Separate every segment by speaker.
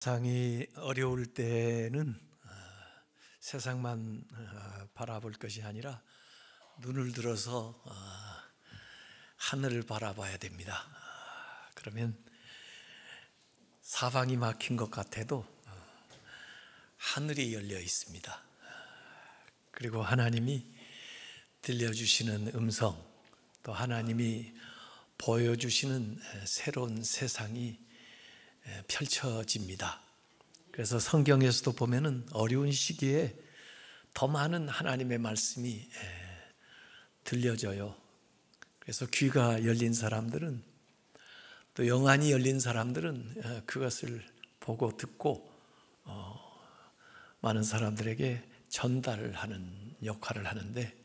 Speaker 1: 세상이 어려울 때는 세상만 바라볼 것이 아니라 눈을 들어서 하늘을 바라봐야 됩니다. 그러면 사방이 막힌 것 같아도 하늘이 열려 있습니다. 그리고 하나님이 들려주시는 음성, 또 하나님이 보여주시는 새로운 세상이 펼쳐집니다. 그래서 성경에서도 보면은 어려운 시기에 더 많은 하나님의 말씀이 들려져요. 그래서 귀가 열린 사람들은, 또 영안이 열린 사람들은 그것을 보고 듣고 많은 사람들에게 전달하는 역할을 하는데,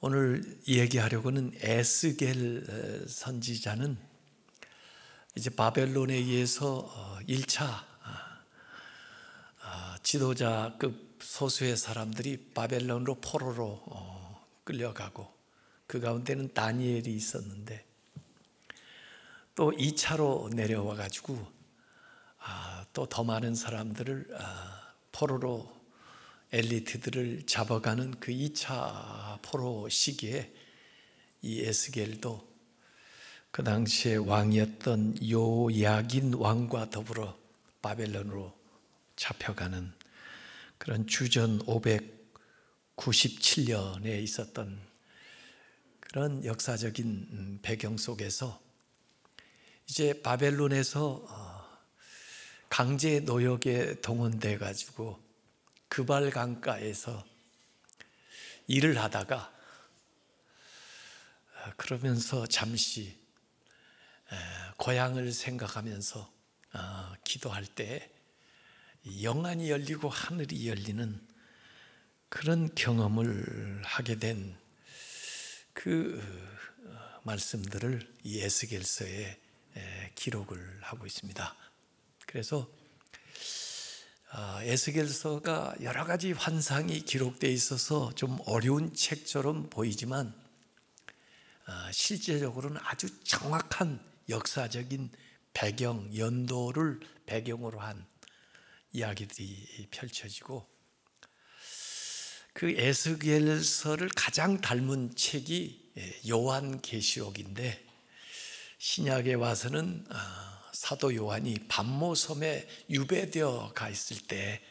Speaker 1: 오늘 얘기하려고는 에스겔 선지자는 이제 바벨론에 의해서 1차 지도자급 소수의 사람들이 바벨론으로 포로로 끌려가고, 그 가운데는 다니엘이 있었는데, 또 2차로 내려와 가지고 또 더 많은 사람들을 포로로 엘리트들을 잡아가는 그 2차 포로 시기에 이 에스겔도 그 당시에 왕이었던 요야긴 왕과 더불어 바벨론으로 잡혀가는 그런 주전 597년에 있었던 그런 역사적인 배경 속에서 이제 바벨론에서 강제 노역에 동원돼 가지고 그발 강가에서 일을 하다가, 그러면서 잠시 고향을 생각하면서 기도할 때 영안이 열리고 하늘이 열리는 그런 경험을 하게 된 그 말씀들을 이 에스겔서에 기록을 하고 있습니다. 그래서 에스겔서가 여러 가지 환상이 기록되어 있어서 좀 어려운 책처럼 보이지만 실제적으로는 아주 정확한 역사적인 배경, 연도를 배경으로 한 이야기들이 펼쳐지고, 그 에스겔서를 가장 닮은 책이 요한계시록인데, 신약에 와서는 사도 요한이 반모섬에 유배되어 가 있을 때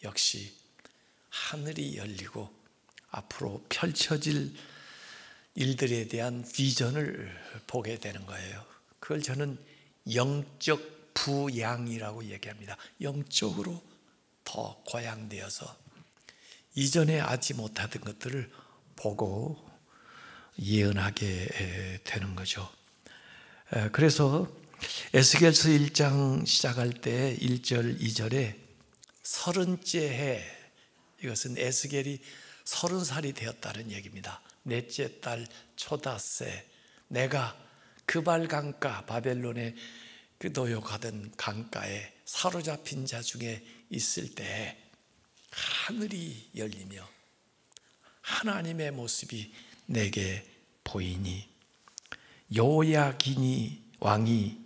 Speaker 1: 역시 하늘이 열리고 앞으로 펼쳐질 일들에 대한 비전을 보게 되는 거예요. 그걸 저는 영적 부양이라고 얘기합니다. 영적으로 더 고양되어서 이전에 알지 못하던 것들을 보고 예언하게 되는 거죠. 그래서 에스겔서 1장 시작할 때 1절, 2절에 30째 해, 이것은 에스겔이 30살이 되었다는 얘기입니다. 넷째 달 초닷새, 내가 그발 강가, 바벨론의 그 노역하던 강가에 사로잡힌 자 중에 있을 때 하늘이 열리며 하나님의 모습이 내게 보이니, 요야긴이 왕이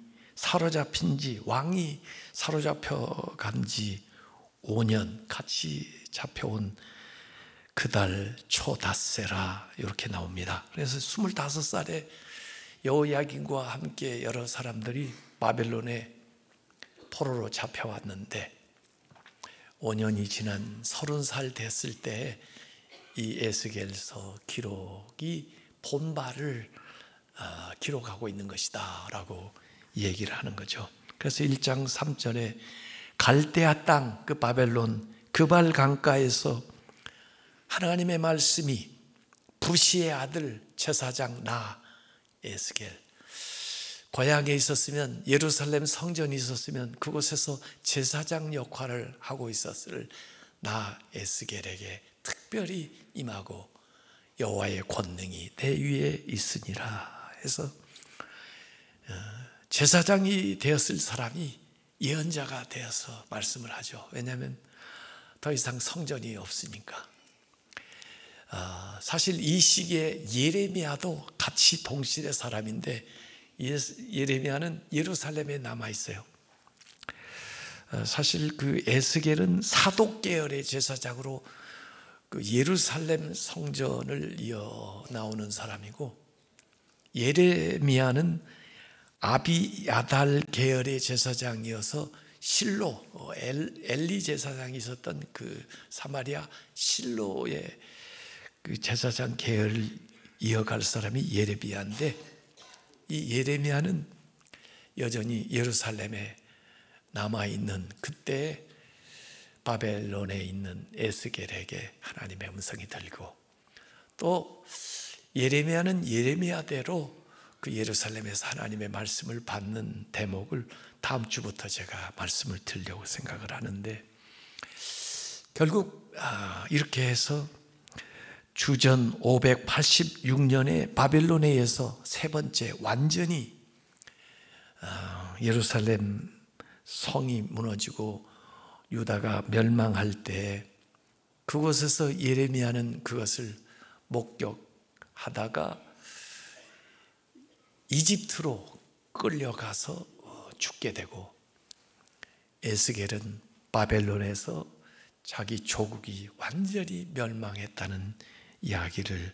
Speaker 1: 사로잡혀 간지 5년, 같이 잡혀온 그달 초닷새라, 이렇게 나옵니다. 그래서 25살에 여호야긴과 함께 여러 사람들이 바벨론에 포로로 잡혀왔는데, 5년이 지난 30살 됐을 때 이 에스겔서 기록이 본발을 기록하고 있는 것이다 라고 얘기를 하는 거죠. 그래서 1장 3절에 갈대아 땅, 그 바벨론 그발 강가에서 하나님의 말씀이 부시의 아들 제사장 나 에스겔, 고향에 있었으면, 예루살렘 성전이 있었으면 그곳에서 제사장 역할을 하고 있었을 나 에스겔에게 특별히 임하고 여호와의 권능이 내 위에 있으니라 해서 제사장이 되었을 사람이 예언자가 되어서 말씀을 하죠. 왜냐하면 더 이상 성전이 없으니까. 사실 이 시기에 예레미야도 같이 동시대 사람인데, 예레미야는 예루살렘에 남아 있어요. 사실 그 에스겔은 사독 계열의 제사장으로 그 예루살렘 성전을 이어 나오는 사람이고, 예레미야는 아비야달 계열의 제사장이어서 실로, 엘리 제사장이 있었던 그 사마리아 실로의 그 제사장 계열을 이어갈 사람이 예레미야인데, 이 예레미야는 여전히 예루살렘에 남아있는 그때 바벨론에 있는 에스겔에게 하나님의 음성이 들리고, 또 예레미야는 예레미야대로 그 예루살렘에서 하나님의 말씀을 받는 대목을 다음 주부터 제가 말씀을 드리려고 생각을 하는데, 결국 이렇게 해서 주전 586년에 바벨론에 의해서 세 번째 완전히 예루살렘 성이 무너지고 유다가 멸망할 때, 그곳에서 예레미야는 그것을 목격하다가 이집트로 끌려가서 죽게 되고, 에스겔은 바벨론에서 자기 조국이 완전히 멸망했다는 이야기를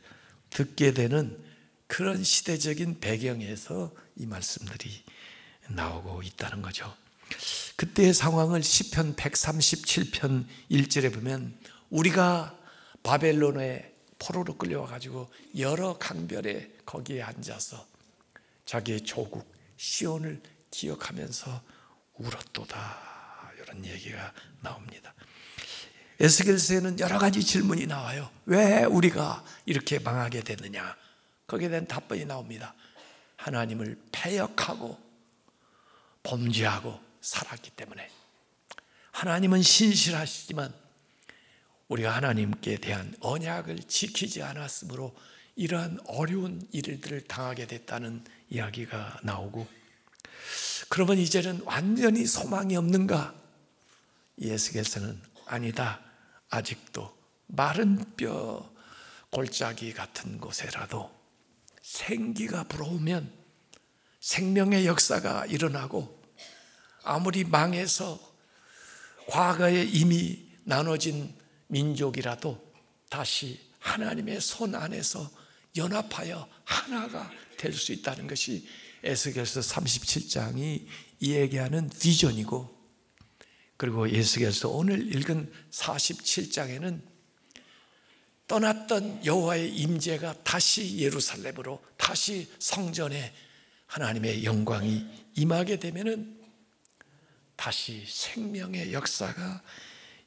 Speaker 1: 듣게 되는 그런 시대적인 배경에서 이 말씀들이 나오고 있다는 거죠. 그때의 상황을 시편 137편 1절에 보면, 우리가 바벨론의 포로로 끌려와가지고 여러 강별에 거기에 앉아서 자기의 조국 시온을 기억하면서 울었도다, 이런 얘기가 나옵니다. 에스겔서에는 여러 가지 질문이 나와요. 왜 우리가 이렇게 망하게 됐느냐? 거기에 대한 답변이 나옵니다. 하나님을 패역하고 범죄하고 살았기 때문에. 하나님은 신실하시지만 우리가 하나님께 대한 언약을 지키지 않았으므로 이러한 어려운 일들을 당하게 됐다는 이야기가 나오고, 그러면 이제는 완전히 소망이 없는가? 에스겔서는 아니다, 아직도 마른 뼈 골짜기 같은 곳에라도 생기가 불어오면 생명의 역사가 일어나고, 아무리 망해서 과거에 이미 나눠진 민족이라도 다시 하나님의 손 안에서 연합하여 하나가 될 수 있다는 것이 에스겔서 37장이 이야기하는 비전이고, 그리고 에스겔서 오늘 읽은 47장에는 떠났던 여호와의 임재가 다시 예루살렘으로, 다시 성전에 하나님의 영광이 임하게 되면은 다시 생명의 역사가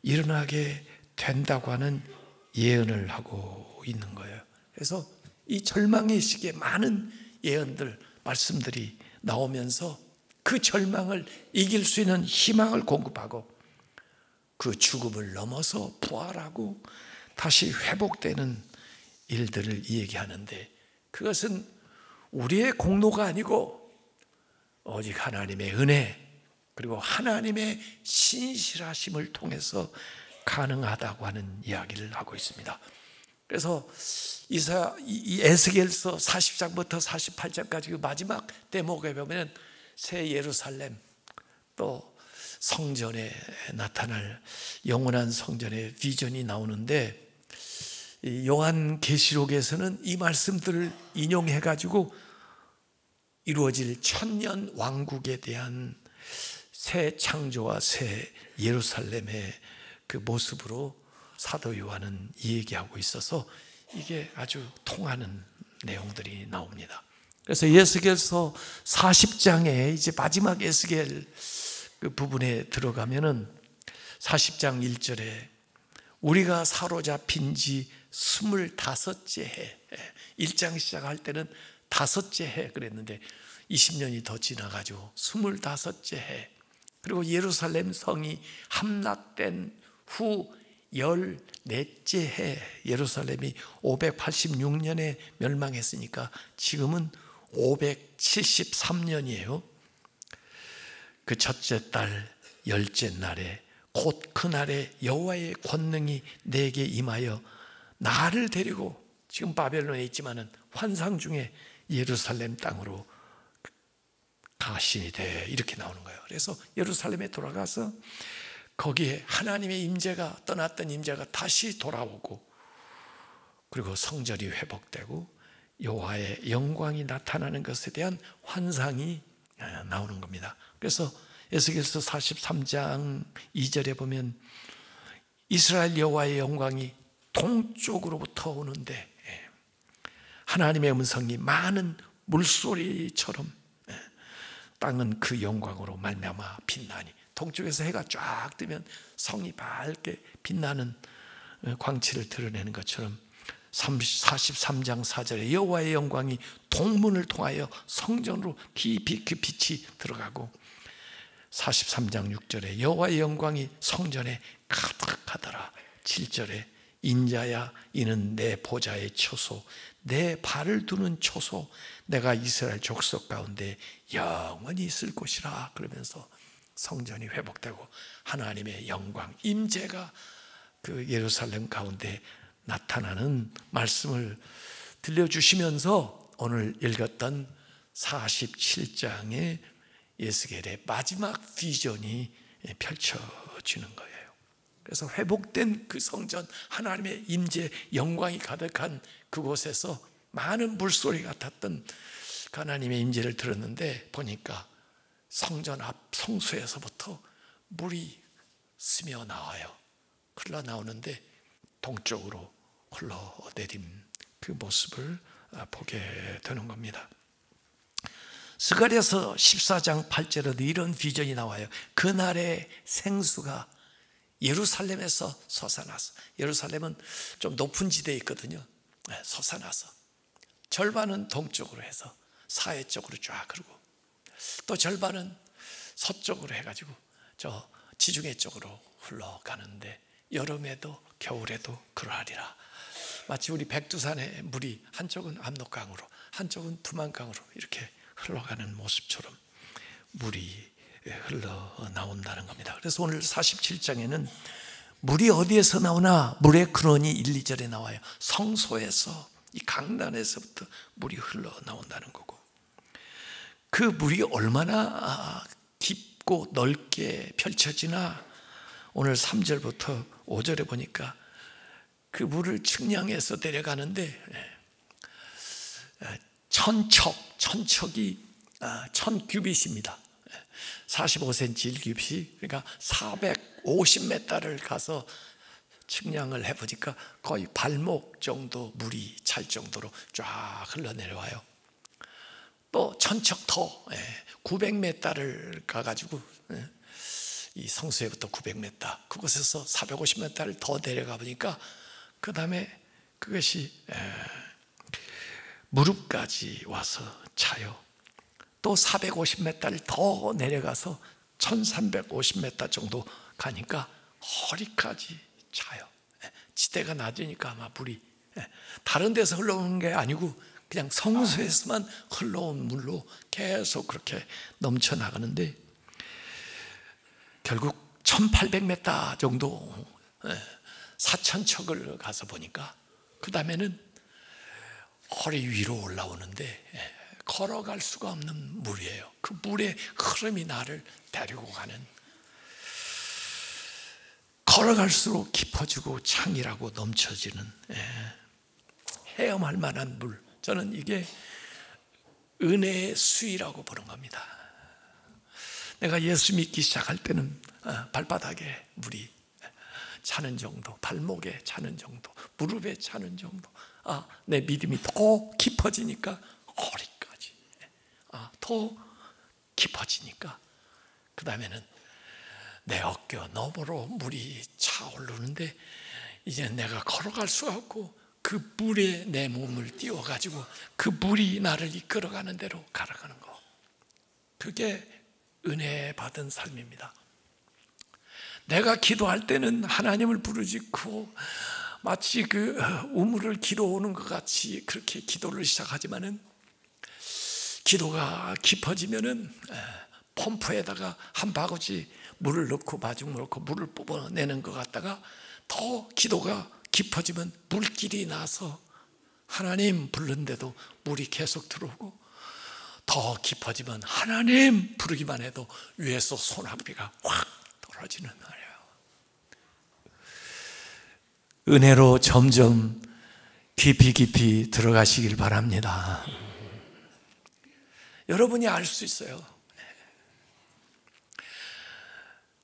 Speaker 1: 일어나게 된다고 하는 예언을 하고 있는 거예요. 그래서 이 절망의 시기에 많은 예언들, 말씀들이 나오면서 그 절망을 이길 수 있는 희망을 공급하고, 그 죽음을 넘어서 부활하고 다시 회복되는 일들을 얘기하는데, 그것은 우리의 공로가 아니고 오직 하나님의 은혜, 그리고 하나님의 신실하심을 통해서 가능하다고 하는 이야기를 하고 있습니다. 그래서 이 에스겔서 40장부터 48장까지 그 마지막 대목에 보면 새 예루살렘, 또 성전에 나타날 영원한 성전의 비전이 나오는데, 요한계시록에서는 이 말씀들을 인용해 가지고 이루어질 천년 왕국에 대한 새 창조와 새 예루살렘의 그 모습으로 사도 요한은 얘기하고 있어서 이게 아주 통하는 내용들이 나옵니다. 그래서 에스겔서 40장에 이제 마지막 에스겔 그 부분에 들어가면은 40장 1절에 우리가 사로잡힌 지 25째 해, 1장 시작할 때는 5째 해 그랬는데 20년이 더 지나가지고 25째 해, 그리고 예루살렘 성이 함락된 후 14째 해, 예루살렘이 586년에 멸망했으니까 지금은 573년이에요. 그 첫째 달 10째 날에 곧 그날에 여호와의 권능이 내게 임하여 나를 데리고, 지금 바벨론에 있지만은 환상 중에 예루살렘 땅으로 가신이 돼, 이렇게 나오는 거예요. 그래서 예루살렘에 돌아가서 거기에 하나님의 임재가, 떠났던 임재가 다시 돌아오고, 그리고 성전이 회복되고 여호와의 영광이 나타나는 것에 대한 환상이 나오는 겁니다. 그래서 에스겔서 43장 2절에 보면 이스라엘 여호와의 영광이 동쪽으로부터 오는데 하나님의 음성이 많은 물소리처럼 땅은 그 영광으로 말미암아 빛나니, 동쪽에서 해가 쫙 뜨면 성이 밝게 빛나는 광채를 드러내는 것처럼 43장 4절에 여호와의 영광이 동문을 통하여 성전으로 깊이 그 빛이 들어가고, 43장 6절에 여호와의 영광이 성전에 가득하더라. 7절에 인자야 이는 내 보좌의 초소, 내 발을 두는 초소, 내가 이스라엘 족속 가운데 영원히 있을 곳이라. 그러면서 성전이 회복되고 하나님의 영광, 임재가 그 예루살렘 가운데 나타나는 말씀을 들려주시면서 오늘 읽었던 47장의 에스겔의 마지막 비전이 펼쳐지는 거예요. 그래서 회복된 그 성전, 하나님의 임재 영광이 가득한 그곳에서 많은 물소리 같았던 하나님의 임재를 들었는데, 보니까 성전 앞 성소에서부터 물이 스며 나와요. 흘러나오는데 동쪽으로 흘러내린 그 모습을 보게 되는 겁니다. 스가랴서 14장 8절에도 이런 비전이 나와요. 그날의 생수가 예루살렘에서 솟아나서, 예루살렘은 좀 높은 지대에 있거든요. 솟아나서 절반은 동쪽으로 해서 사해 쪽으로 쫙 흐르고, 또 절반은 서쪽으로 해가지고 저 지중해 쪽으로 흘러가는데, 여름에도 겨울에도 그러하리라. 마치 우리 백두산의 물이 한쪽은 압록강으로 한쪽은 두만강으로 이렇게 흘러가는 모습처럼 물이 흘러나온다는 겁니다. 그래서 오늘 47장에는 물이 어디에서 나오나, 물의 근원이 1, 2절에 나와요. 성소에서, 이 강단에서부터 물이 흘러나온다는 거고, 그 물이 얼마나 깊고 넓게 펼쳐지나 오늘 3절부터 5절에 보니까 그 물을 측량해서 데려가는데 천척이 1000규빗입니다. 45cm 1규빗이, 그러니까 450m를 가서 측량을 해보니까 거의 발목 정도 물이 찰 정도로 쫙 흘러내려와요. 또 천척 더 900m를 가가지고, 이 성소에부터 900m, 그곳에서 450m를 더 내려가 보니까 그 다음에 그것이 무릎까지 와서 차요. 또 450m를 더 내려가서 1350m 정도 가니까 허리까지 차요. 지대가 낮으니까 아마 물이 다른 데서 흘러오는 게 아니고 그냥 성소에서만 흘러온 물로 계속 그렇게 넘쳐나가는데, 결국 1800m 정도 4천척을 가서 보니까 그 다음에는 허리 위로 올라오는데 걸어갈 수가 없는 물이에요. 그 물의 흐름이 나를 데리고 가는, 걸어갈수록 깊어지고 창이라고 넘쳐지는 헤엄할 만한 물. 저는 이게 은혜의 수위라고 보는 겁니다. 내가 예수 믿기 시작할 때는 발바닥에 물이 차는 정도, 발목에 차는 정도, 무릎에 차는 정도. 내 믿음이 더 깊어지니까 허리까지, 더 깊어지니까 그 다음에는 내 어깨 너머로 물이 차오르는데, 이제 내가 걸어갈 수가 없고 그 물에 내 몸을 띄워가지고 그 물이 나를 이끌어가는 대로 가라가는 거. 그게 은혜 받은 삶입니다. 내가 기도할 때는 하나님을 부르짖고 마치 그 우물을 길어오는 것 같이 그렇게 기도를 시작하지만은, 기도가 깊어지면은 펌프에다가 한 바구지 물을 넣고 마중 넣고 물을 뽑아내는 것 같다가, 더 기도가 깊어지면 물길이 나서 하나님 부르는데도 물이 계속 들어오고, 더 깊어지면 하나님 부르기만 해도 위에서 소낙비가 확 떨어지는 거예요. 은혜로 점점 깊이 들어가시길 바랍니다. 여러분이 알 수 있어요.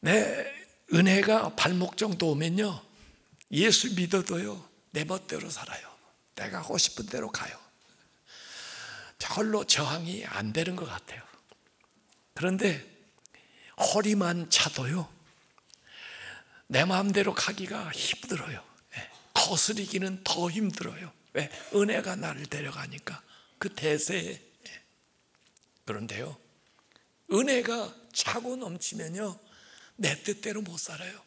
Speaker 1: 내 은혜가 발목 정도 오면요, 예수 믿어도요 내 멋대로 살아요. 내가 하고 싶은 대로 가요. 별로 저항이 안 되는 것 같아요. 그런데 허리만 차도요 내 마음대로 가기가 힘들어요. 거스리기는 더 힘들어요. 왜? 은혜가 나를 데려가니까, 그 대세에. 그런데요, 은혜가 차고 넘치면요 내 뜻대로 못 살아요.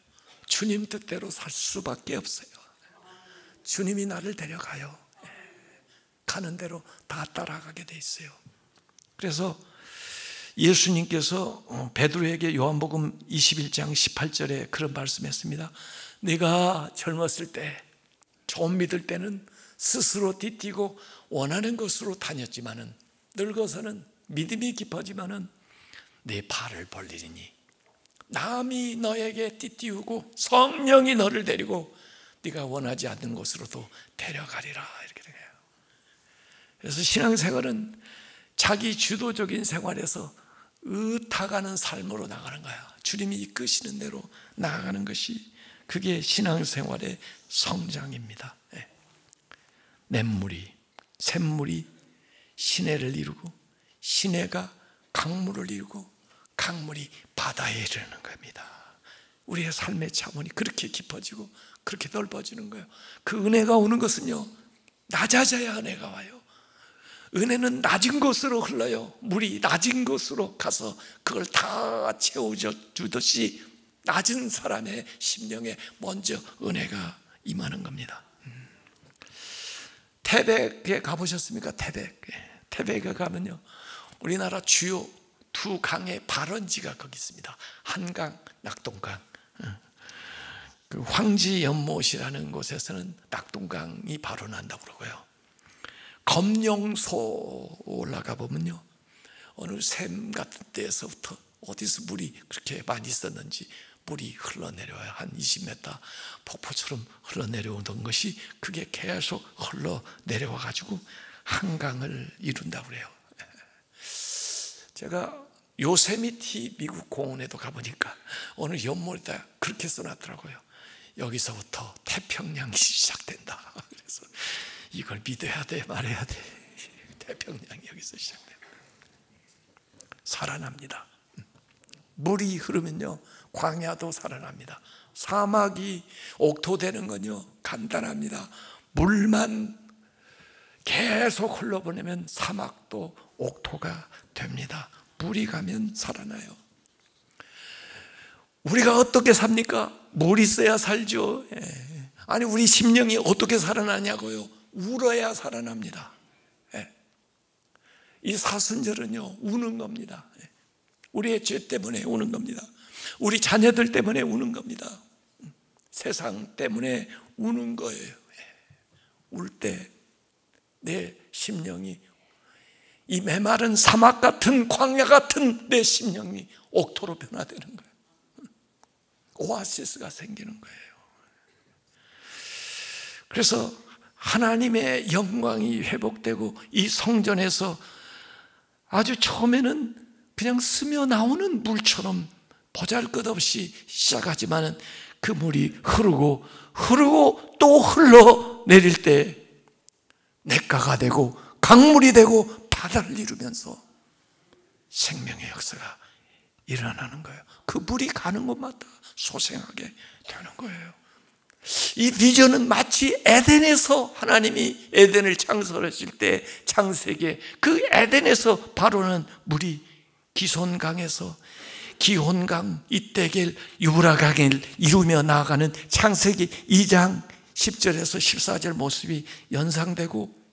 Speaker 1: 주님 뜻대로 살 수밖에 없어요. 주님이 나를 데려가요. 가는 대로 다 따라가게 돼 있어요. 그래서 예수님께서 베드로에게 요한복음 21장 18절에 그런 말씀했습니다. 네가 젊었을 때, 좀 믿을 때는 스스로 뒤뛰고 원하는 것으로 다녔지만은 늙어서는 믿음이 깊어지면은 네 발을 벌리리니 남이 너에게 띠띠우고 성령이 너를 데리고 네가 원하지 않는 곳으로도 데려가리라, 이렇게 돼요. 그래서 신앙생활은 자기 주도적인 생활에서 의탁하는 삶으로 나가는 거야. 주님이 이끄시는 대로 나아가는 것이, 그게 신앙생활의 성장입니다. 냇물이 샘물이 시내를 이루고 시내가 강물을 이루고 강물이 바다에 이르는 겁니다. 우리의 삶의 차원이 그렇게 깊어지고 그렇게 넓어지는 거예요. 그 은혜가 오는 것은요, 낮아져야 은혜가 와요. 은혜는 낮은 곳으로 흘러요. 물이 낮은 곳으로 가서 그걸 다 채워주듯이 낮은 사람의 심령에 먼저 은혜가 임하는 겁니다. 태백에 가보셨습니까? 태백에 가면요, 우리나라 주요 두 강의 발원지가 거기 있습니다. 한강, 낙동강. 그 황지연못이라는 곳에서는 낙동강이 발원한다고 그러고요. 검룡소 올라가 보면요, 어느 샘 같은 데에서부터 어디서 물이 그렇게 많이 있었는지 물이 흘러내려와요. 한 20m 폭포처럼 흘러내려오던 것이 그게 계속 흘러내려와 가지고 한강을 이룬다고 그래요. 제가 요세미티 미국 공원에도 가보니까 어느 연못에다 그렇게 써놨더라고요. 여기서부터 태평양이 시작된다. 그래서 이걸 믿어야 돼, 말해야 돼. 태평양이 여기서 시작된다. 살아납니다. 물이 흐르면요, 광야도 살아납니다. 사막이 옥토되는 건요, 간단합니다. 물만 계속 흘러보내면 사막도 옥토가 됩니다. 물이 가면 살아나요. 우리가 어떻게 삽니까? 물 있어야 살죠. 아니, 우리 심령이 어떻게 살아나냐고요? 울어야 살아납니다. 이 사순절은요, 우는 겁니다. 우리의 죄 때문에 우는 겁니다. 우리 자녀들 때문에 우는 겁니다. 세상 때문에 우는 거예요. 울 때 내 심령이, 이 메마른 사막 같은, 광야 같은 내 심령이 옥토로 변화되는 거예요. 오아시스가 생기는 거예요. 그래서 하나님의 영광이 회복되고 이 성전에서 아주 처음에는 그냥 스며 나오는 물처럼 보잘것없이 시작하지만 그 물이 흐르고 또 흘러내릴 때 냇가가 되고 강물이 되고 바다를 이루면서 생명의 역사가 일어나는 거예요. 그 물이 가는 곳마다 소생하게 되는 거예요. 이 비전은 마치 에덴에서 하나님이 에덴을 창설하실 때 창세기에 그 에덴에서 바로는 물이 기손강에서 기혼강, 이때겔, 유브라강을 이루며 나아가는 창세기 2장 10절에서 14절 모습이 연상되고,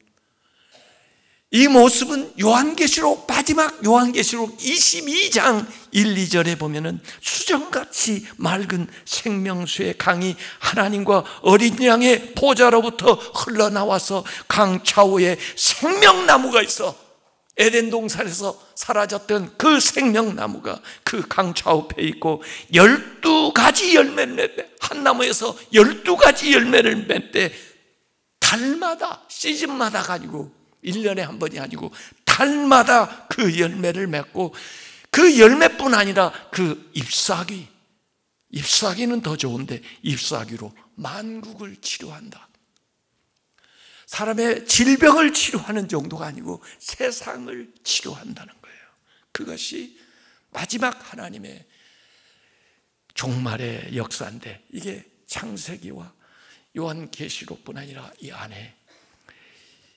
Speaker 1: 이 모습은 요한계시록, 마지막 요한계시록 22장 1, 2절에 보면은 수정같이 맑은 생명수의 강이 하나님과 어린 양의 보좌로부터 흘러나와서 강 좌우에 생명나무가 있어. 에덴 동산에서 사라졌던 그 생명나무가 그 강 좌우에 있고 12가지 열매를 맺대. 한 나무에서 12가지 열매를 맺대. 달마다, 시즌마다 가지고 1년에 한 번이 아니고 달마다 그 열매를 맺고, 그 열매뿐 아니라 그 잎사귀는 더 좋은데 잎사귀로 만국을 치료한다. 사람의 질병을 치료하는 정도가 아니고 세상을 치료한다는 거예요. 그것이 마지막 하나님의 종말의 역사인데, 이게 창세기와 요한계시록뿐 아니라 이 안에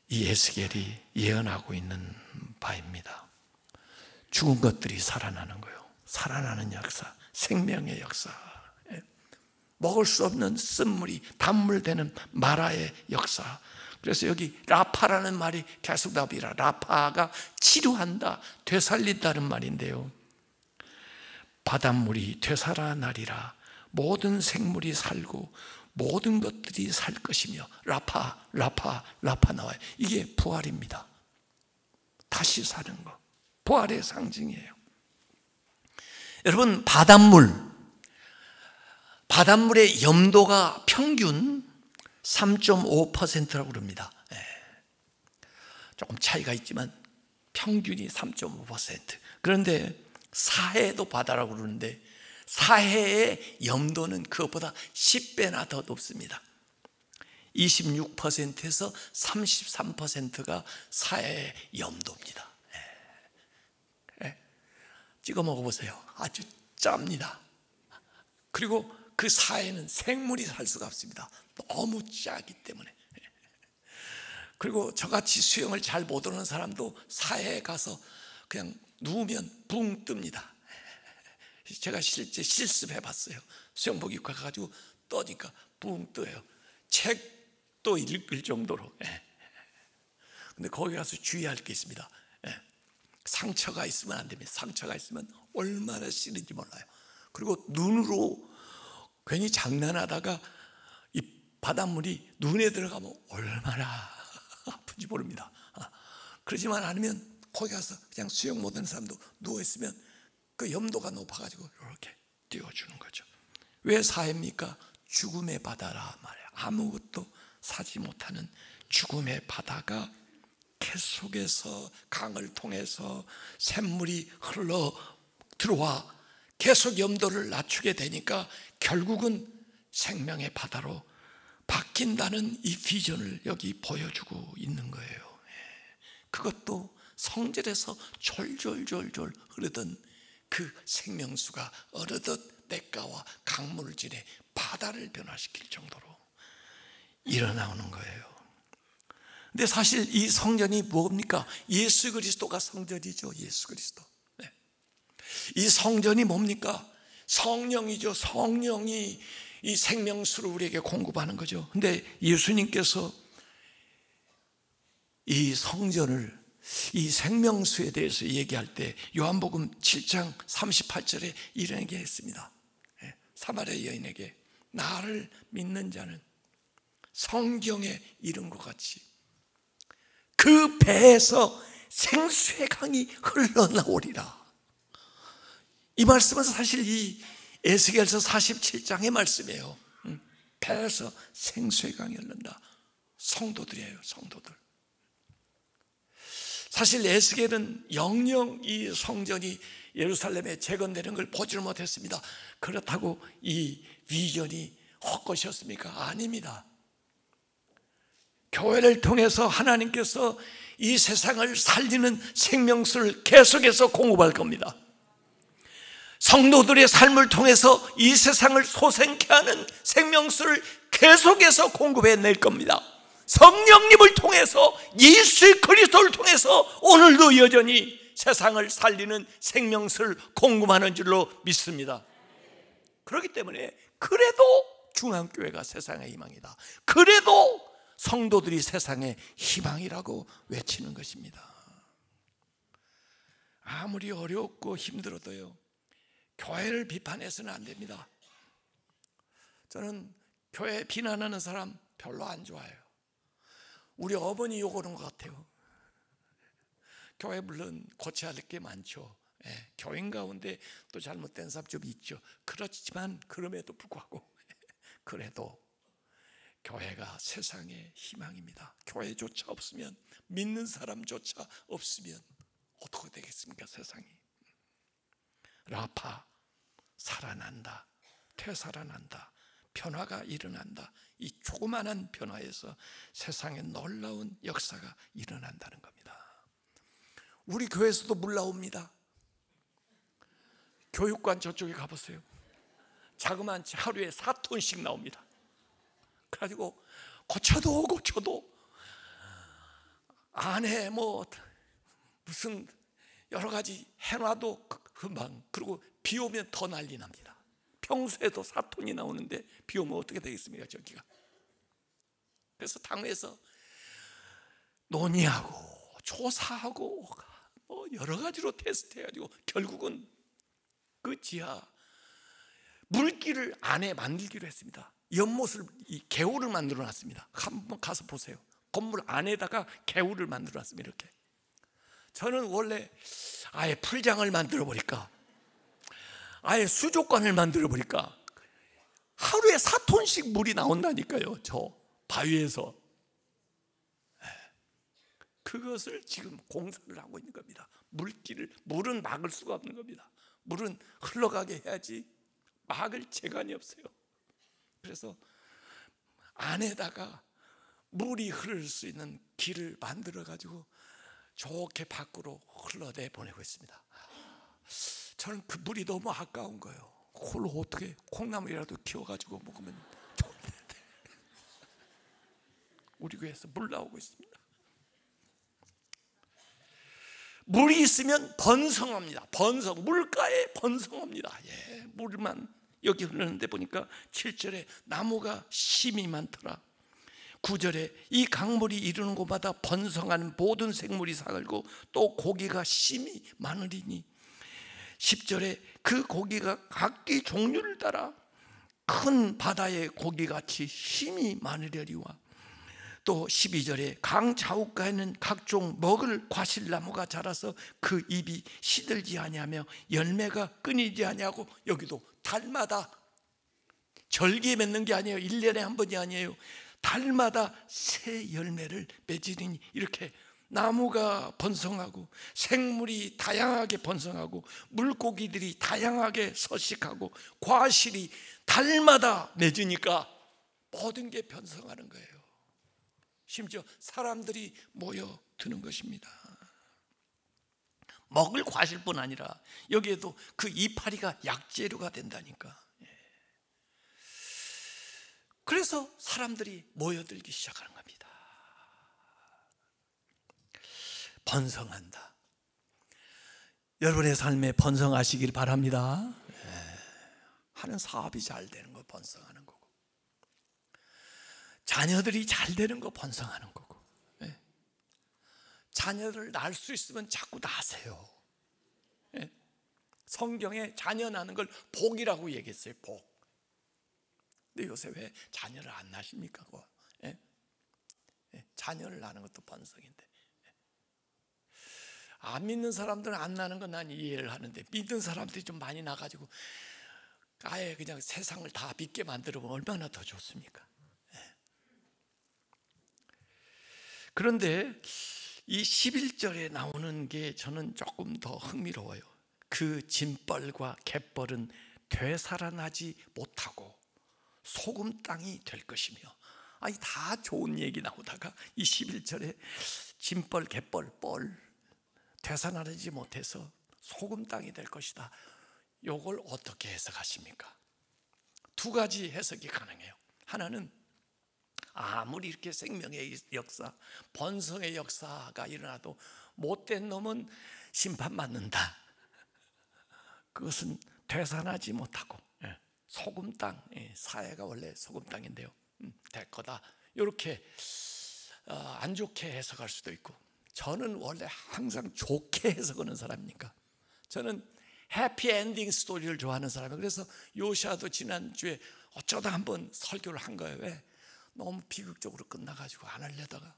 Speaker 1: 이 에스겔이 예언하고 있는 바입니다. 죽은 것들이 살아나는 거예요. 살아나는 역사, 생명의 역사, 먹을 수 없는 쓴물이 단물 되는 마라의 역사. 그래서 여기 라파라는 말이 계속 나옵니다. 라파가 치료한다, 되살린다는 말인데요, 바닷물이 되살아나리라. 모든 생물이 살고 모든 것들이 살 것이며. 라파 나와요. 이게 부활입니다. 다시 사는 거, 부활의 상징이에요. 여러분, 바닷물의 염도가 평균 3.5%라고 그럽니다. 조금 차이가 있지만 평균이 3.5%. 그런데 사해도 바다라고 그러는데 사해의 염도는 그것보다 10배나 더 높습니다. 26%에서 33%가 사해의 염도입니다. 찍어 먹어보세요. 아주 짭니다. 그리고 그 사해는 생물이 살 수가 없습니다. 너무 짜기 때문에. 그리고 저같이 수영을 잘 못 하는 사람도 사해에 가서 그냥 누우면 붕 뜹니다. 제가 실제 실습해 봤어요. 수영복 입고 가가지고 떠니까 붕 떠요. 책도 읽을 정도로. 근데 거기 가서 주의할 게 있습니다. 상처가 있으면 안 됩니다. 상처가 있으면 얼마나 싫은지 몰라요. 그리고 눈으로 괜히 장난하다가 이 바닷물이 눈에 들어가면 얼마나 아픈지 모릅니다. 그러지만 않으면 거기 가서 그냥 수영 못하는 사람도 누워있으면 그 염도가 높아가지고 이렇게 띄워주는 거죠. 왜 사해입니까? 죽음의 바다라 말이에요. 아무것도 사지 못하는 죽음의 바다가 계속해서 강을 통해서 샘물이 흘러 들어와 계속 염도를 낮추게 되니까 결국은 생명의 바다로 바뀐다는 이 비전을 여기 보여주고 있는 거예요. 그것도 성전에서 졸졸졸졸 흐르던 그 생명수가 어느덧 냇가와 강물질의 바다를 변화시킬 정도로 일어나오는 거예요. 근데 사실 이 성전이 뭡니까? 예수 그리스도가 성전이죠. 예수 그리스도. 이 성전이 뭡니까? 성령이죠. 성령이 이 생명수를 우리에게 공급하는 거죠. 근데 예수님께서 이 성전을, 이 생명수에 대해서 얘기할 때 요한복음 7장 38절에 이런 얘기 했습니다. 사마리아 여인에게 나를 믿는 자는 성경에 이른 것 같이 그 배에서 생수의 강이 흘러나오리라. 이 말씀은 사실 이 에스겔서 47장의 말씀이에요. 배에서 생수의 강이 흐른다. 성도들이에요. 성도들. 사실 에스겔은 영영 이 성전이 예루살렘에 재건되는 걸 보지를 못했습니다. 그렇다고 이 비전이 헛것이었습니까? 아닙니다. 교회를 통해서 하나님께서 이 세상을 살리는 생명수를 계속해서 공급할 겁니다. 성도들의 삶을 통해서 이 세상을 소생케 하는 생명수를 계속해서 공급해 낼 겁니다. 성령님을 통해서, 예수 그리스도를 통해서 오늘도 여전히 세상을 살리는 생명수를 공급하는 줄로 믿습니다. 그렇기 때문에 그래도 중앙교회가 세상의 희망이다, 그래도 성도들이 세상의 희망이라고 외치는 것입니다. 아무리 어렵고 힘들어도요, 교회를 비판해서는 안 됩니다. 저는 교회 비난하는 사람 별로 안 좋아해요. 우리 어머니 욕하는 것 같아요. 교회 물론 고쳐야 할 게 많죠. 교인 가운데 또 잘못된 사람 좀 있죠. 그렇지만 그럼에도 불구하고 그래도 교회가 세상의 희망입니다. 교회조차 없으면, 믿는 사람조차 없으면 어떻게 되겠습니까? 세상이. 라파, 살아난다, 되살아난다, 변화가 일어난다. 이 조그마한 변화에서 세상에 놀라운 역사가 일어난다는 겁니다. 우리 교회에서도 물 나옵니다. 교육관 저쪽에 가보세요. 자그마한 하루에 4톤씩 나옵니다. 그래가지고 고쳐도 안에 무슨 여러 가지 해놔도 금방, 그리고 비 오면 더 난리 납니다. 평소에도 4톤이 나오는데 비 오면 어떻게 되겠습니까? 저기가. 그래서 당에서 논의하고 조사하고 여러 가지로 테스트해가지고 결국은 그 지하 물길을 안에 만들기로 했습니다. 연못을, 이 개울을 만들어 놨습니다. 한번 가서 보세요. 건물 안에다가 개울을 만들어 놨습니다. 이렇게. 저는 원래 아예 풀장을 만들어 버릴까, 아예 수족관을 만들어 버릴까. 하루에 4톤씩 물이 나온다니까요. 저 바위에서. 그것을 지금 공사를 하고 있는 겁니다. 물은 막을 수가 없는 겁니다. 물은 흘러가게 해야지 막을 재간이 없어요. 그래서 안에다가 물이 흐를 수 있는 길을 만들어 가지고 좋게 밖으로 흘러내 보내고 있습니다. 저는 그 물이 너무 아까운 거예요. 그걸 어떻게 콩나물이라도 키워가지고 먹으면 좋은데. 우리 교회에서 물 나오고 있습니다. 물이 있으면 번성합니다. 물가에 번성합니다. 물만 여기 흐르는데 보니까 7절에 나무가 심이 많더라. 9절에 이 강물이 이르는 곳마다 번성하는 모든 생물이 살고 또 고기가 심이 많으리니. 10절에 그 고기가 각기 종류를 따라 큰 바다의 고기같이 힘이 많으려리와. 또 12절에 강 좌우가에는 각종 먹을 과실나무가 자라서 그 잎이 시들지 아니하며 열매가 끊이지 아니하고, 여기도 달마다 절기에 맺는 게 아니에요. 1년에 한 번이 아니에요. 달마다 새 열매를 맺으리니. 이렇게 나무가 번성하고 생물이 다양하게 번성하고 물고기들이 다양하게 서식하고 과실이 달마다 맺으니까 모든 게 번성하는 거예요. 심지어 사람들이 모여드는 것입니다. 먹을 과실뿐 아니라 여기에도 그 이파리가 약재료가 된다니까. 그래서 사람들이 모여들기 시작하는 겁니다. 번성한다. 여러분의 삶에 번성하시길 바랍니다. 하는 사업이 잘 되는 거 번성하는 거고, 자녀들이 잘 되는 거 번성하는 거고. 자녀를 낳을 수 있으면 자꾸 낳으세요. 성경에 자녀 낳는 걸 복이라고 얘기했어요. 복. 근데 요새 왜 자녀를 안 낳으십니까? 자녀를 낳는 것도 번성인데. 안 믿는 사람들은 안 낳는 건 난 이해를 하는데, 믿는 사람들이 좀 많이 나가지고 아예 그냥 세상을 다 믿게 만들면 얼마나 더 좋습니까? 그런데 이 11절에 나오는 게 저는 조금 더 흥미로워요. 그 짐벌과 갯벌은 되살아나지 못하고 소금 땅이 될 것이며. 아니, 다 좋은 얘기 나오다가 이 11절에 짐벌, 갯벌, 뻘 되살아나지 못해서 소금 땅이 될 것이다. 이걸 어떻게 해석하십니까? 두 가지 해석이 가능해요. 하나는 아무리 이렇게 생명의 역사, 번성의 역사가 일어나도 못된 놈은 심판받는다. 그것은 되살아나지 못하고 소금 땅, 사회가 원래 소금 땅인데요, 될 거다. 이렇게 안 좋게 해석할 수도 있고, 저는 원래 항상 좋게 해석하는 사람이니까 저는 해피엔딩 스토리를 좋아하는 사람이에요. 그래서 요시아도 지난주에 어쩌다 한번 설교를 한 거예요. 왜? 너무 비극적으로 끝나가지고 안 하려다가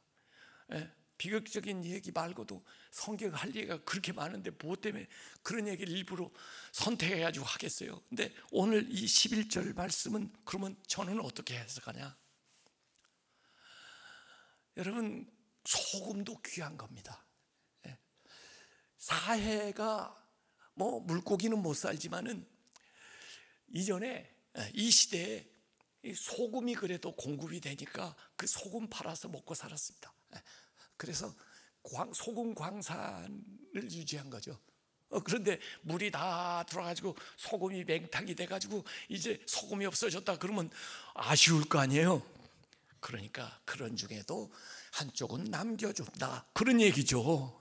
Speaker 1: 비극적인 얘기 말고도 성경 할 얘기가 그렇게 많은데 무엇 때문에 그런 얘기를 일부러 선택해가지고 하겠어요? 근데 오늘 이 11절 말씀은 그러면 저는 어떻게 해석하냐? 여러분, 소금도 귀한 겁니다. 사해가 뭐 물고기는 못 살지만은 이전에 이 시대에 소금이 그래도 공급이 되니까 그 소금 팔아서 먹고 살았습니다. 그래서 소금 광산을 유지한 거죠. 그런데 물이 다 들어가지고 소금이 맹탕이 돼가지고 이제 소금이 없어졌다 그러면 아쉬울 거 아니에요. 그러니까 그런 중에도 한쪽은 남겨준다 그런 얘기죠.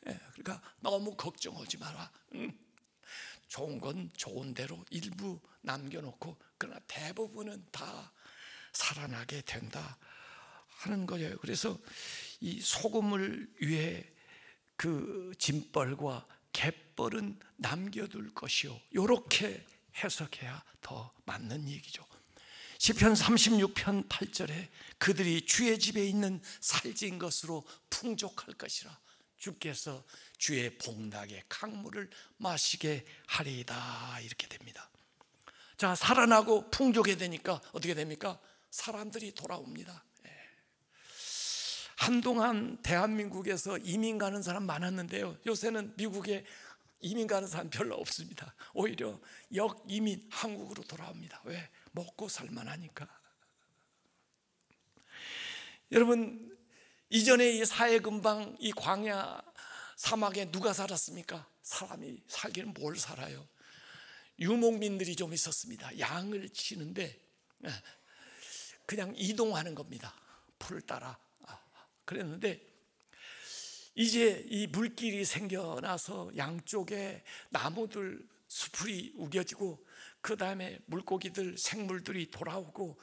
Speaker 1: 그러니까 너무 걱정하지 마라. 좋은 건 좋은 대로 일부 남겨놓고 그러나 대부분은 다 살아나게 된다 하는 거예요. 그래서 이 소금을 위해 그 짐벌과 갯벌은 남겨둘 것이요, 이렇게 해석해야 더 맞는 얘기죠. 시편 36편 8절에 그들이 주의 집에 있는 살찐 것으로 풍족할 것이라, 주께서 주의 복락의 강물을 마시게 하리이다, 이렇게 됩니다. 자, 살아나고 풍족해 되니까 어떻게 됩니까? 사람들이 돌아옵니다. 한동안 대한민국에서 이민 가는 사람 많았는데요, 요새는 미국에 이민 가는 사람 별로 없습니다. 오히려 역이민 한국으로 돌아옵니다. 왜? 먹고 살만하니까. 여러분, 이전에 이 사해금방 이 광야 사막에 누가 살았습니까? 사람이 살기는 뭘 살아요? 유목민들이 좀 있었습니다. 양을 치는데 그냥 이동하는 겁니다. 풀 따라. 그랬는데 이제 이 물길이 생겨나서 양쪽에 나무들 수풀이 우겨지고 그 다음에 물고기들 생물들이 돌아오고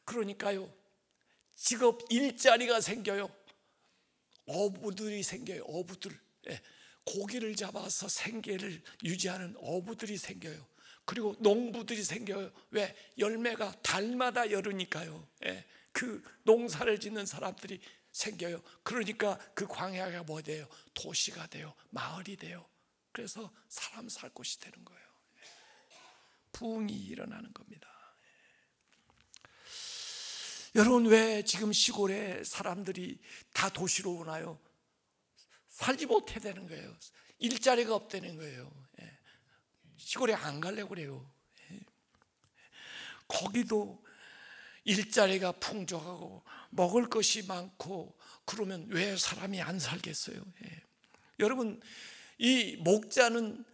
Speaker 1: 그러니까요, 직업 일자리가 생겨요. 어부들이 생겨요. 어부들. 고기를 잡아서 생계를 유지하는 어부들이 생겨요. 그리고 농부들이 생겨요. 왜? 열매가 달마다 열으니까요. 그 농사를 짓는 사람들이 생겨요. 그러니까 그 광야가 뭐 돼요? 도시가 돼요. 마을이 돼요. 그래서 사람 살 곳이 되는 거예요. 부흥이 일어나는 겁니다. 여러분, 왜 지금 시골에 사람들이 다 도시로 오나요? 살지 못해 되는 거예요. 일자리가 없다는 거예요. 시골에 안 가려고 그래요. 거기도 일자리가 풍족하고 먹을 것이 많고 그러면 왜 사람이 안 살겠어요? 여러분, 이 목자는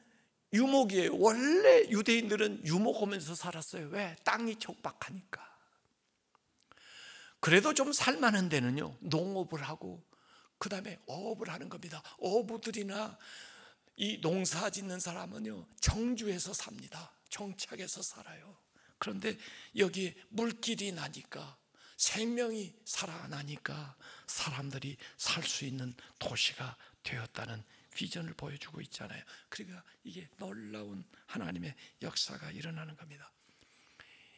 Speaker 1: 유목이에요. 원래 유대인들은 유목하면서 살았어요. 왜? 땅이 척박하니까. 그래도 좀 살만한 데는요, 농업을 하고 그 다음에 어업을 하는 겁니다. 어부들이나 이 농사 짓는 사람은요, 정주에서 삽니다. 정착해서 살아요. 그런데 여기에 물길이 나니까, 생명이 살아나니까 사람들이 살 수 있는 도시가 되었다는 비전을 보여주고 있잖아요. 그러니까 이게 놀라운 하나님의 역사가 일어나는 겁니다.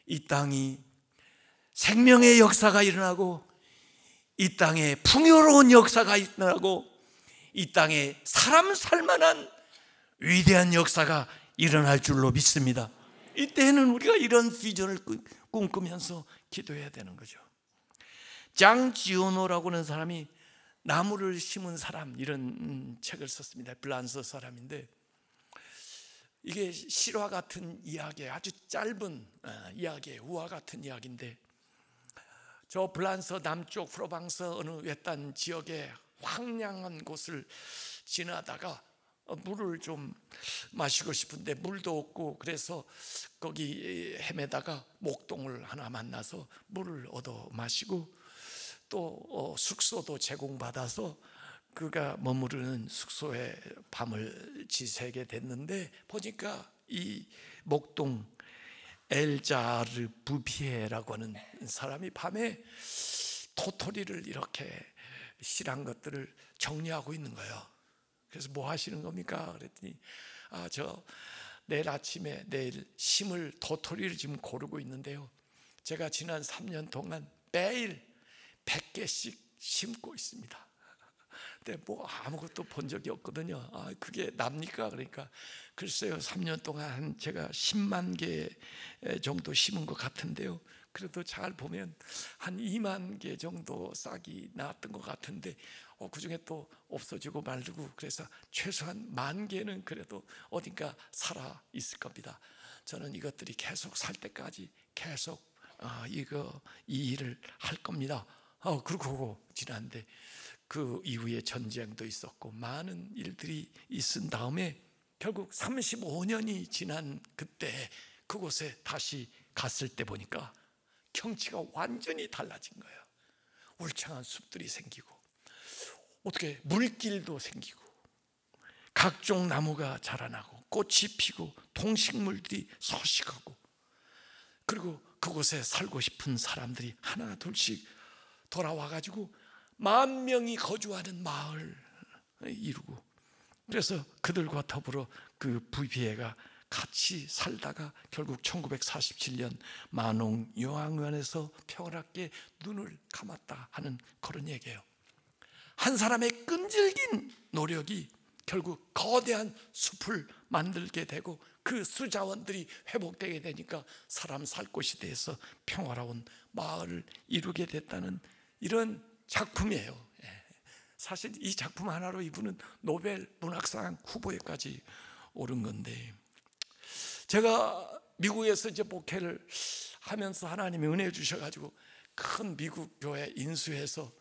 Speaker 1: 이 땅이 생명의 역사가 일어나고, 이 땅에 풍요로운 역사가 일어나고, 이 땅에 사람 살만한 위대한 역사가 일어날 줄로 믿습니다. 이때는 우리가 이런 비전을 꿈꾸면서 기도해야 되는 거죠. 장지오노라고 하는 사람이 나무를 심은 사람, 이런 책을 썼습니다. 프랑스 사람인데 이게 실화 같은 이야기예요. 아주 짧은 이야기예요. 우화 같은 이야기인데, 저 프랑스 남쪽 프로방스 어느 외딴 지역에 황량한 곳을 지나다가 물을 좀 마시고 싶은데 물도 없고, 그래서 거기 헤매다가 목동을 하나 만나서 물을 얻어 마시고, 또 숙소도 제공받아서 그가 머무르는 숙소에 밤을 지새게 됐는데, 보니까 이 목동 엘자르 부피에라고 하는 사람이 밤에 도토리를 이렇게 실한 것들을 정리하고 있는 거예요. 그래서 뭐 하시는 겁니까? 그랬더니 저 내일 아침에 내일 심을 도토리를 지금 고르고 있는데요, 제가 지난 3년 동안 매일 100개씩 심고 있습니다. 근데 뭐 아무것도 본 적이 없거든요. 그게 납니까? 그러니까 글쎄요, 3년 동안 제가 10만 개 정도 심은 것 같은데요, 그래도 잘 보면 한 2만 개 정도 싹이 나왔던 것 같은데 그 중에 또 없어지고 말고, 그래서 최소한 10,000개는 그래도 어딘가 살아 있을 겁니다. 저는 이것들이 계속 살 때까지 계속 이 일을 할 겁니다. 그리고 지난데 그 이후에 전쟁도 있었고 많은 일들이 있은 다음에 결국 35년이 지난 그때 그곳에 다시 갔을 때 보니까 경치가 완전히 달라진 거예요. 울창한 숲들이 생기고, 어떻게 물길도 생기고, 각종 나무가 자라나고, 꽃이 피고, 동식물들이 서식하고, 그리고 그곳에 살고 싶은 사람들이 하나 둘씩 돌아와가지고 10,000명이 거주하는 마을을 이루고, 그래서 그들과 더불어 그 부비회가 같이 살다가 결국 1947년 만홍 요양원에서 평화롭게 눈을 감았다 하는 그런 얘기예요. 한 사람의 끈질긴 노력이 결국 거대한 숲을 만들게 되고, 그 수자원들이 회복되게 되니까 사람 살 곳이 돼서 평화로운 마을을 이루게 됐다는 이런 작품이에요. 사실 이 작품 하나로 이분은 노벨 문학상 후보에까지 오른 건데, 제가 미국에서 이제 목회를 하면서 하나님이 은혜 주셔가지고 큰 미국 교회 인수해서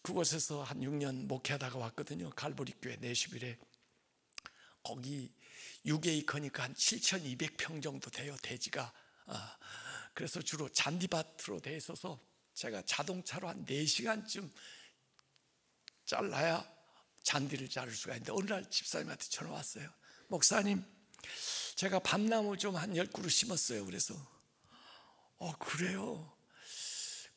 Speaker 1: 그곳에서 한 6년 목회하다가 왔거든요. 갈보리 교회 내슈빌에. 거기 6에이커니까 한 7,200평 정도 돼요, 대지가. 그래서 주로 잔디밭으로 돼 있어서 제가 자동차로 한 4시간쯤 잘라야 잔디를 자를 수가 있는데, 어느 날 집사님한테 전화 왔어요. 목사님, 제가 밤나무 좀 한 10그루 심었어요. 그래서 그래요?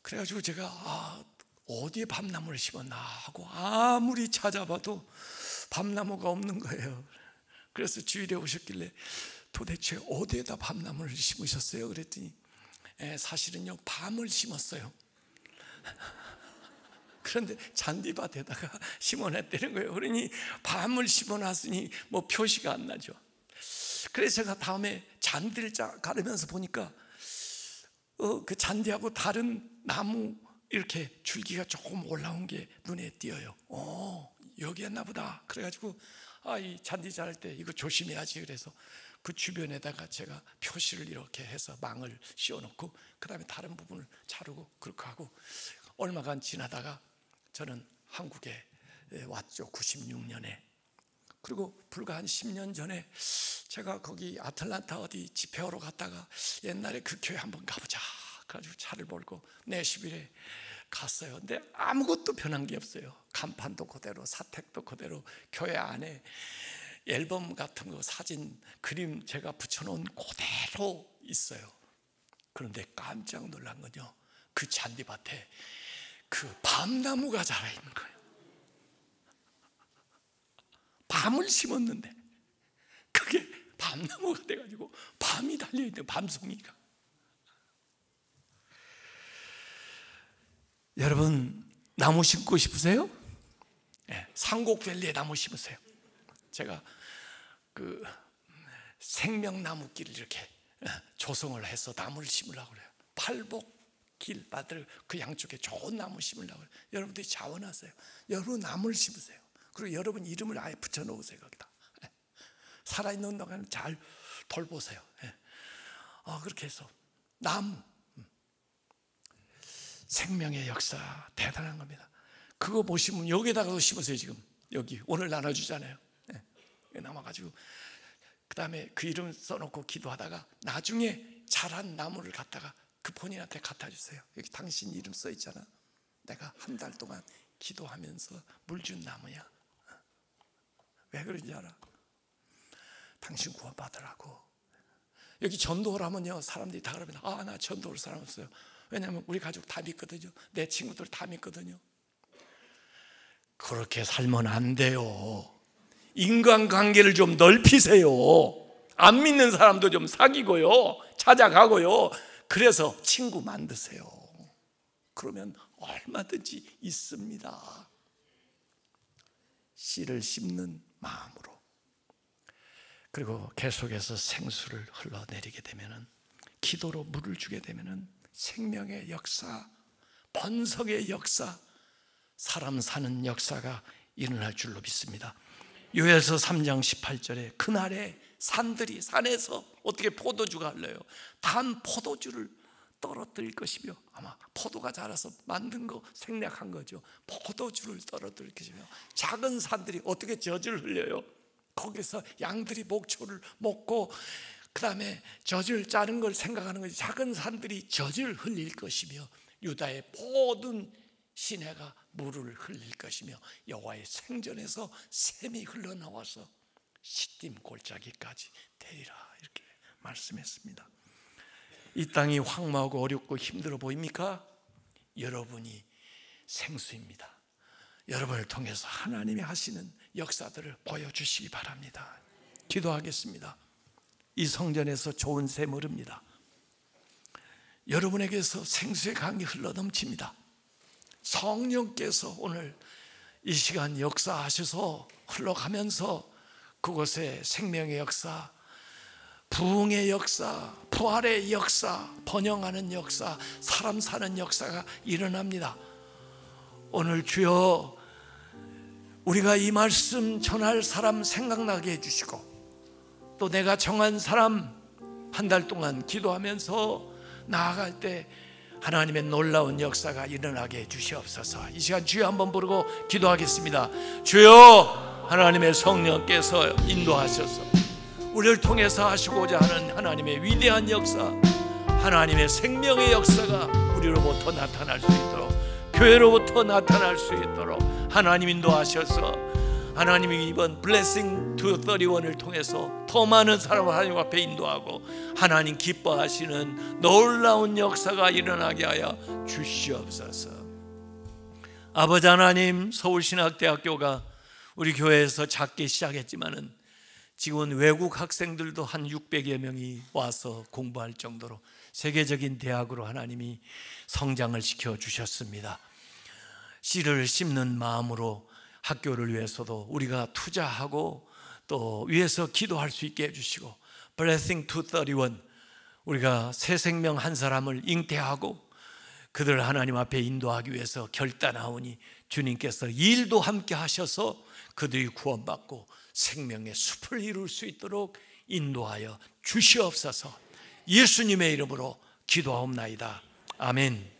Speaker 1: 그래가지고 제가 어디에 밤나무를 심었나 하고 아무리 찾아봐도 밤나무가 없는 거예요. 그래서 주일에 오셨길래 도대체 어디에다 밤나무를 심으셨어요? 그랬더니 사실은요, 밤을 심었어요. 그런데 잔디밭에다가 심어놨다는 거예요. 그러니 밤을 심어놨으니 뭐 표시가 안 나죠. 그래서 제가 다음에 잔디를 가르면서 보니까 그 잔디하고 다른 나무 이렇게 줄기가 조금 올라온 게 눈에 띄어요. 여기였나 보다. 그래가지고 이 잔디 자를 때 이거 조심해야지. 그래서 그 주변에다가 제가 표시를 이렇게 해서 망을 씌워놓고 그 다음에 다른 부분을 자르고 그렇게 하고, 얼마간 지나다가 저는 한국에 왔죠. 96년에. 그리고 불과 한 10년 전에 제가 거기 아틀란타 어디 집회하러 갔다가 옛날에 그 교회 한번 가보자 그래가지고 차를 몰고 내슈빌에 갔어요. 근데 아무것도 변한 게 없어요. 간판도 그대로, 사택도 그대로, 교회 안에 앨범 같은 거, 사진, 그림 제가 붙여놓은 그대로 있어요. 그런데 깜짝 놀란 건요, 그 잔디밭에 그 밤나무가 자라있는 거예요. 밤을 심었는데 그게 밤나무가 돼가지고 밤이 달려있는 밤송이가. 여러분, 나무 심고 싶으세요? 상곡밸리에 나무 심으세요. 제가 그 생명나무길을 이렇게 조성을 해서 나무를 심으려고 그래요. 팔복길 빠들 그 양쪽에 좋은 나무 심으려고 그래요. 여러분들이 자원하세요. 여러분 나무를 심으세요. 그리고 여러분 이름을 아예 붙여놓으세요. 거기다 살아있는 동안 잘 돌보세요. 그렇게 해서 나무, 생명의 역사 대단한 겁니다. 그거 보시면 여기다가도 심으세요. 지금 여기 오늘 나눠주잖아요. 남아가지고 그 다음에 그 이름 써놓고 기도하다가 나중에 자란 나무를 갖다가 그 본인한테 갖다 주세요. 여기 당신 이름 써 있잖아. 내가 한 달 동안 기도하면서 물 준 나무야. 왜 그런지 알아? 당신 구원받으라고. 여기 전도하면요, 사람들이 다 그러면 나 전도할 사람 없어요. 왜냐하면 우리 가족 다 믿거든요. 내 친구들 다 믿거든요. 그렇게 살면 안 돼요. 인간관계를 좀 넓히세요. 안 믿는 사람도 좀 사귀고요, 찾아가고요. 그래서 친구 만드세요. 그러면 얼마든지 있습니다. 씨를 씹는 마음으로, 그리고 계속해서 생수를 흘러내리게 되면은, 기도로 물을 주게 되면은 생명의 역사, 번성의 역사, 사람 사는 역사가 일어날 줄로 믿습니다. 요엘서 3장 18절에 그날에 산들이, 산에서 어떻게 포도주가 흘러요? 단 포도주를 떨어뜨릴 것이며, 아마 포도가 자라서 만든 거, 생략한 거죠. 포도주를 떨어뜨릴 것이며, 작은 산들이 어떻게 젖을 흘려요? 거기서 양들이 목초를 먹고 그 다음에 젖을 짜는 걸 생각하는 거지. 작은 산들이 젖을 흘릴 것이며, 유다의 모든 시내가 물을 흘릴 것이며, 여호와의 생전에서 샘이 흘러나와서 시딤 골짜기까지 되리라, 이렇게 말씀했습니다. 이 땅이 황무하고 어렵고 힘들어 보입니까? 여러분이 생수입니다. 여러분을 통해서 하나님이 하시는 역사들을 보여주시기 바랍니다. 기도하겠습니다. 이 성전에서 좋은 샘 흐릅니다. 여러분에게서 생수의 강이 흘러넘칩니다. 성령께서 오늘 이 시간 역사하셔서 흘러가면서 그곳에 생명의 역사, 부흥의 역사, 부활의 역사, 번영하는 역사, 사람 사는 역사가 일어납니다. 오늘 주여, 우리가 이 말씀 전할 사람 생각나게 해주시고, 또 내가 정한 사람 한 달 동안 기도하면서 나아갈 때 하나님의 놀라운 역사가 일어나게 해주시옵소서. 이 시간 주여 한번 부르고 기도하겠습니다. 주여, 하나님의 성령께서 인도하셔서 우리를 통해서 하시고자 하는 하나님의 위대한 역사, 하나님의 생명의 역사가 우리로부터 나타날 수 있도록, 교회로부터 나타날 수 있도록 하나님 인도하셔서, 하나님이 이번 블레싱 투 31을 통해서 더 많은 사람을 하나님 앞에 인도하고 하나님 기뻐하시는 놀라운 역사가 일어나게 하여 주시옵소서. 아버지 하나님, 서울신학대학교가 우리 교회에서 작게 시작했지만은 지금은 외국 학생들도 한 600여 명이 와서 공부할 정도로 세계적인 대학으로 하나님이 성장을 시켜주셨습니다. 씨를 씹는 마음으로 학교를 위해서도 우리가 투자하고 또 위해서 기도할 수 있게 해주시고, Blessing 231, 우리가 새 생명 한 사람을 잉태하고 그들을 하나님 앞에 인도하기 위해서 결단하오니 주님께서 일도 함께 하셔서 그들이 구원받고 생명의 숲을 이룰 수 있도록 인도하여 주시옵소서. 예수님의 이름으로 기도하옵나이다. 아멘.